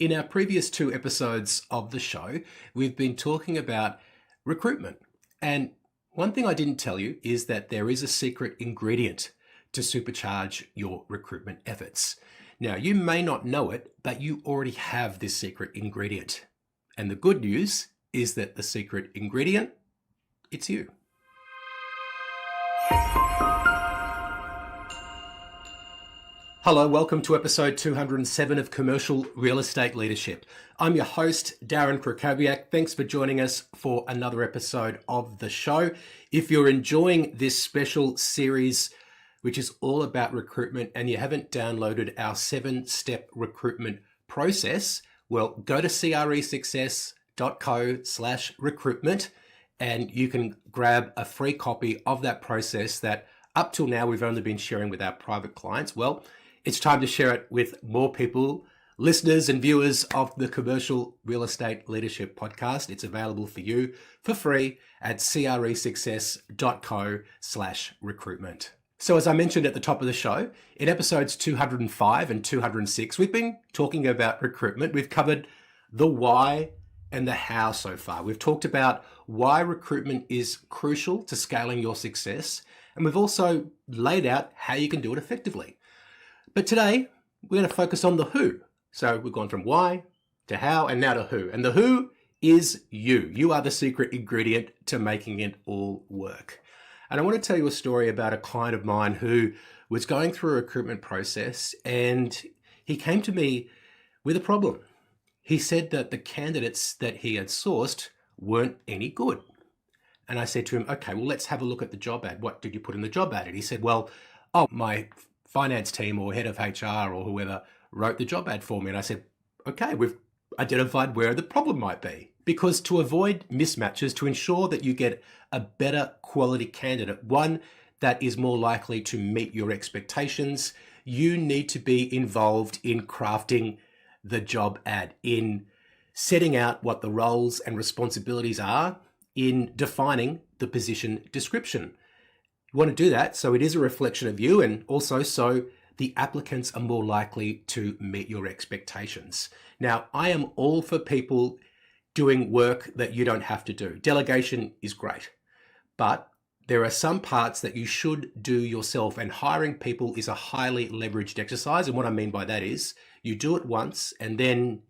In our previous two episodes of the show, we've been talking about recruitment. And one thing I didn't tell you is that there is a secret ingredient to supercharge your recruitment efforts. Now, you may not know it, but you already have this secret ingredient. And the good news is that the secret ingredient, it's you. Hello, welcome to episode 207 of Commercial Real Estate Leadership. I'm your host, Darren Krakowiak. Thanks for joining us for another episode of the show. If you're enjoying this special series, which is all about recruitment, and you haven't downloaded our 7-step recruitment process, well, go to cresuccess.co/recruitment and you can grab a free copy of that process that up till now we've only been sharing with our private clients. Well, it's time to share it with more people, listeners and viewers of the Commercial Real Estate Leadership Podcast. It's available for you for free at cresuccess.co/recruitment. So as I mentioned at the top of the show, in episodes 205 and 206, we've been talking about recruitment. We've covered the why and the how so far. We've talked about why recruitment is crucial to scaling your success. And we've also laid out how you can do it effectively. But today, we're going to focus on the who. So we've gone from why to how and now to who. And the who is you. You are the secret ingredient to making it all work. And I want to tell you a story about a client of mine who was going through a recruitment process and he came to me with a problem. He said that the candidates that he had sourced weren't any good. And I said to him, okay, well, let's have a look at the job ad. What did you put in the job ad? And he said, well, my finance team or head of HR or whoever wrote the job ad for me. And I said, okay, we've identified where the problem might be. Because to avoid mismatches, to ensure that you get a better quality candidate, one that is more likely to meet your expectations, you need to be involved in crafting the job ad, in setting out what the roles and responsibilities are, in defining the position description. You want to do that so it is a reflection of you and also so the applicants are more likely to meet your expectations. Now, I am all for people doing work that you don't have to do. Delegation is great, but there are some parts that you should do yourself, and hiring people is a highly leveraged exercise. And what I mean by that is you do it once and then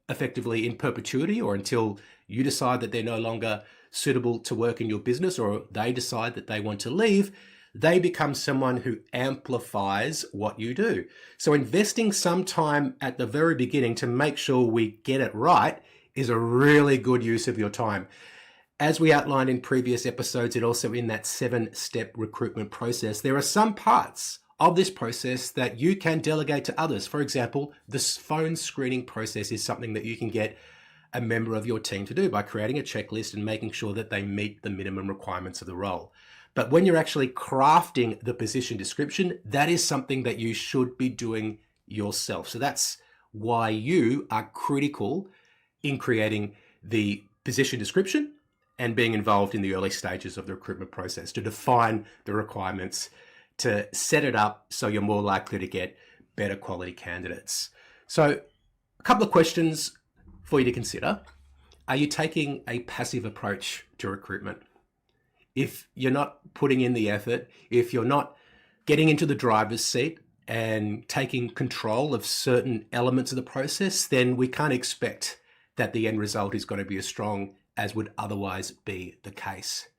effectively in perpetuity or until you decide that they're no longer suitable to work in your business or they decide that they want to leave, they become someone who amplifies what you do. So investing some time at the very beginning to make sure we get it right is a really good use of your time. As we outlined in previous episodes and also in that 7-step recruitment process, there are some parts of this process that you can delegate to others. For example, the phone screening process is something that you can get a member of your team to do by creating a checklist and making sure that they meet the minimum requirements of the role. But when you're actually crafting the position description, that is something that you should be doing yourself. So that's why you are critical in creating the position description and being involved in the early stages of the recruitment process to define the requirements, to set it up so you're more likely to get better quality candidates. So a couple of questions for you to consider. Are you taking a passive approach to recruitment? If you're not putting in the effort, if you're not getting into the driver's seat and taking control of certain elements of the process, then we can't expect that the end result is going to be as strong as would otherwise be the case.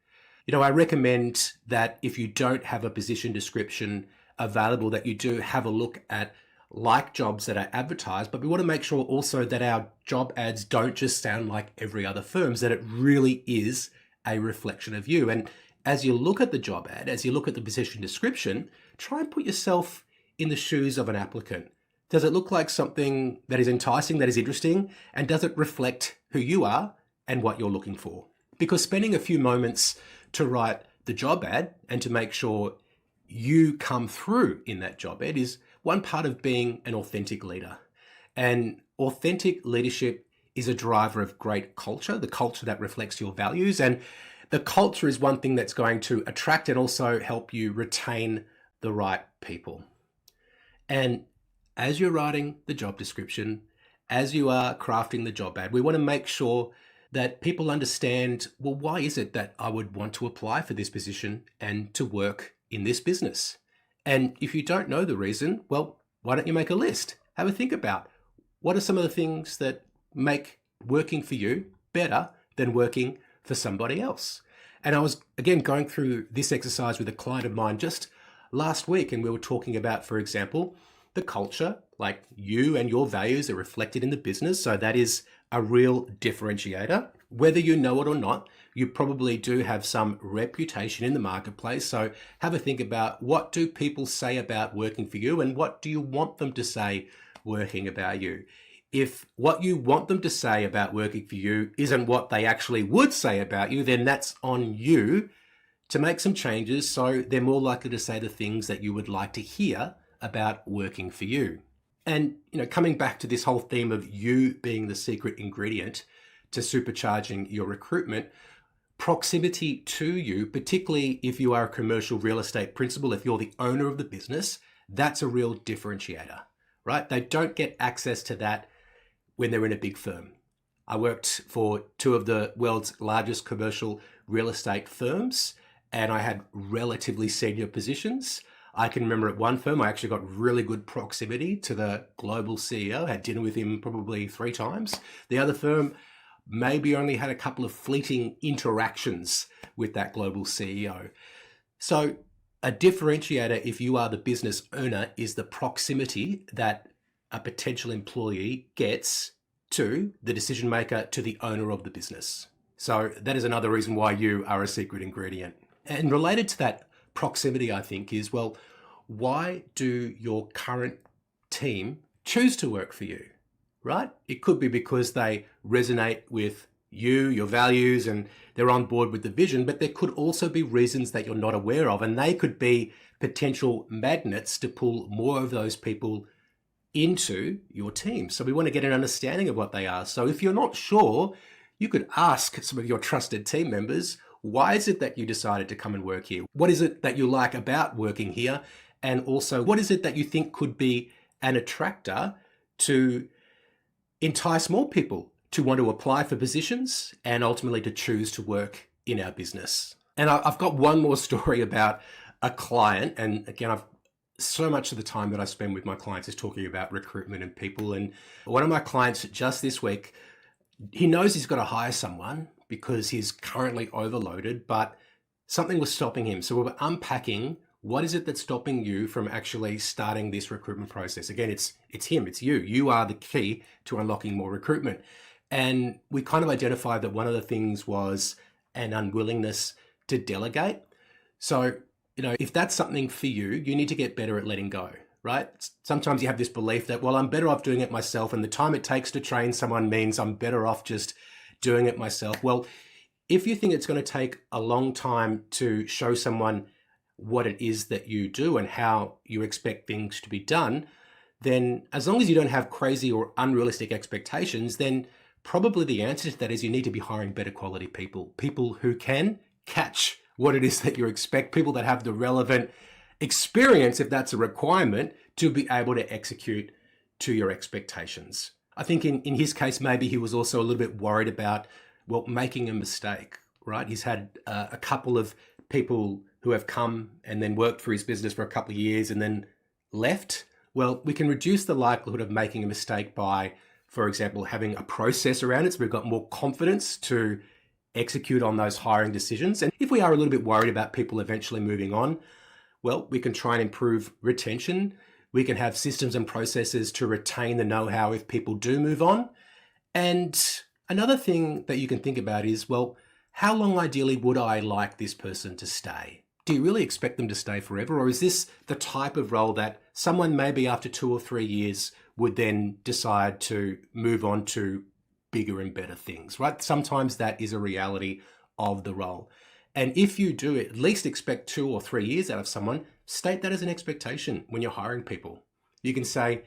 You know, I recommend that if you don't have a position description available, that you do have a look at like jobs that are advertised, but we want to make sure also that our job ads don't just sound like every other firm's, that it really is a reflection of you. And as you look at the job ad, as you look at the position description, try and put yourself in the shoes of an applicant. Does it look like something that is enticing, that is interesting? And does it reflect who you are and what you're looking for? Because spending a few moments to write the job ad and to make sure you come through in that job ad is one part of being an authentic leader. And authentic leadership is a driver of great culture, the culture that reflects your values. And the culture is one thing that's going to attract and also help you retain the right people. And as you're writing the job description, as you are crafting the job ad, we want to make sure that people understand, well, why is it that I would want to apply for this position and to work in this business? And if you don't know the reason, well, why don't you make a list? Have a think about what are some of the things that make working for you better than working for somebody else. And I was, again, going through this exercise with a client of mine just last week, and we were talking about, for example, the culture, like you and your values are reflected in the business. So that is a real differentiator. Whether you know it or not, you probably do have some reputation in the marketplace. So have a think about, what do people say about working for you, and what do you want them to say working about you? If what you want them to say about working for you isn't what they actually would say about you, then that's on you to make some changes so they're more likely to say the things that you would like to hear about working for you. And, coming back to this whole theme of you being the secret ingredient to supercharging your recruitment, proximity to you, particularly if you are a commercial real estate principal, if you're the owner of the business, that's a real differentiator, right? They don't get access to that when they're in a big firm. I worked for two of the world's largest commercial real estate firms, and I had relatively senior positions. I can remember at one firm, I actually got really good proximity to the global CEO, had dinner with him probably 3 times. The other firm maybe only had a couple of fleeting interactions with that global CEO. So a differentiator, if you are the business owner, is the proximity that a potential employee gets to the decision maker, to the owner of the business. So that is another reason why you are a secret ingredient. And related to that proximity, I think, is, well, why do your current team choose to work for you, right? It could be because they resonate with you, your values, and they're on board with the vision, but there could also be reasons that you're not aware of, and they could be potential magnets to pull more of those people into your team. So we want to get an understanding of what they are. So if you're not sure, you could ask some of your trusted team members, why is it that you decided to come and work here? What is it that you like about working here? And also, what is it that you think could be an attractor to entice more people to want to apply for positions and ultimately to choose to work in our business? And I've got one more story about a client. And again, so much of the time that I spend with my clients is talking about recruitment and people. And one of my clients just this week, he knows he's got to hire someone because he's currently overloaded, but something was stopping him. So we were unpacking, what is it that's stopping you from actually starting this recruitment process? Again, it's him, it's you. You are the key to unlocking more recruitment. And we kind of identified that one of the things was an unwillingness to delegate. So, if that's something for you, you need to get better at letting go, right? Sometimes you have this belief that, well, I'm better off doing it myself, and the time it takes to train someone means I'm better off just doing it myself. Well, if you think it's going to take a long time to show someone what it is that you do and how you expect things to be done, then as long as you don't have crazy or unrealistic expectations, then probably the answer to that is you need to be hiring better quality people who can catch what it is that you expect, people that have the relevant experience, if that's a requirement, to be able to execute to your expectations. I think in his case, maybe he was also a little bit worried about, well, making a mistake, right? He's had a couple of people who have come and then worked for his business for a couple of years and then left. Well, we can reduce the likelihood of making a mistake by, for example, having a process around it. So we've got more confidence to execute on those hiring decisions. And if we are a little bit worried about people eventually moving on, well, we can try and improve retention. We can have systems and processes to retain the know-how if people do move on. And another thing that you can think about is, well, how long ideally would I like this person to stay? Do you really expect them to stay forever? Or is this the type of role that someone maybe after 2 or 3 years would then decide to move on to bigger and better things, right? Sometimes that is a reality of the role. And if you do at least expect 2 or 3 years out of someone, state that as an expectation when you're hiring people. You can say,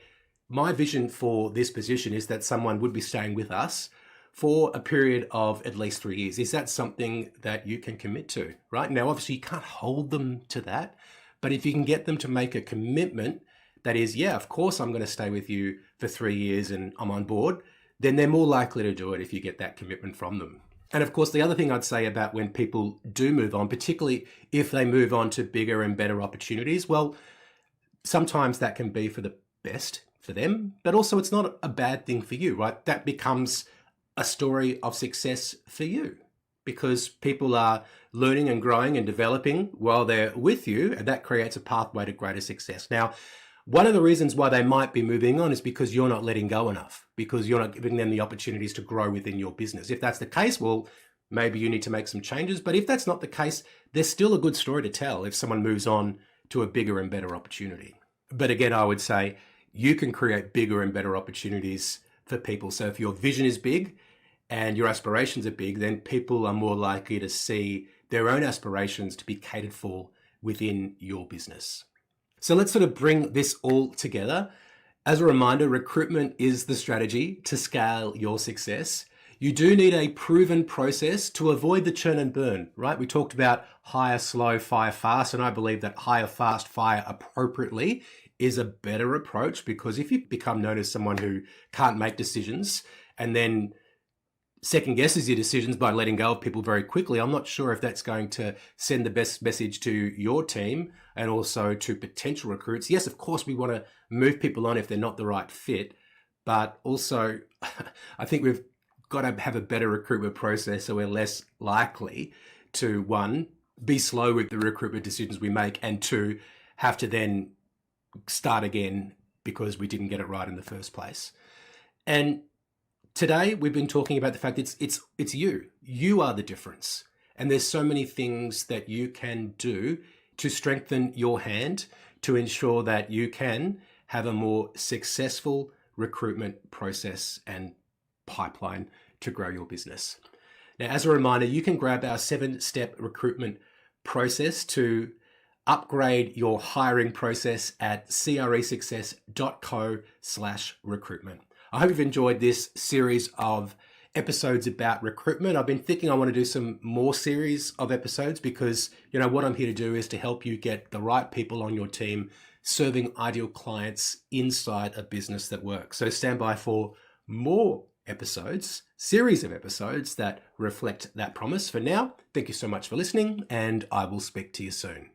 my vision for this position is that someone would be staying with us for a period of at least 3 years. Is that something that you can commit to, right? Now, obviously you can't hold them to that, but if you can get them to make a commitment that is, yeah, of course I'm going to stay with you for 3 years and I'm on board, then they're more likely to do it if you get that commitment from them. And of course, the other thing I'd say about when people do move on, particularly if they move on to bigger and better opportunities, well, sometimes that can be for the best for them, but also it's not a bad thing for you, right? That becomes a story of success for you because people are learning and growing and developing while they're with you, and that creates a pathway to greater success. Now, one of the reasons why they might be moving on is because you're not letting go enough, because you're not giving them the opportunities to grow within your business. If that's the case, well, maybe you need to make some changes. But if that's not the case, there's still a good story to tell if someone moves on to a bigger and better opportunity. But again, I would say you can create bigger and better opportunities for people. So if your vision is big and your aspirations are big, then people are more likely to see their own aspirations to be catered for within your business. So let's sort of bring this all together. As a reminder, recruitment is the strategy to scale your success. You do need a proven process to avoid the churn and burn, right? We talked about hire slow, fire fast, and I believe that hire fast, fire appropriately is a better approach, because if you become known as someone who can't make decisions and then second guesses your decisions by letting go of people very quickly, I'm not sure if that's going to send the best message to your team and also to potential recruits. Yes, of course, we want to move people on if they're not the right fit, but also I think we've got to have a better recruitment process so we're less likely to, one, be slow with the recruitment decisions we make, and two, have to then start again because we didn't get it right in the first place. And today we've been talking about the fact that it's you. You are the difference. And there's so many things that you can do to strengthen your hand to ensure that you can have a more successful recruitment process and pipeline to grow your business. Now, as a reminder, you can grab our 7-step recruitment process to upgrade your hiring process at cresuccess.co/recruitment. I hope you've enjoyed this series of episodes about recruitment. I've been thinking I want to do some more series of episodes because, what I'm here to do is to help you get the right people on your team serving ideal clients inside a business that works. So stand by for more episodes, series of episodes that reflect that promise. For now, thank you so much for listening, and I will speak to you soon.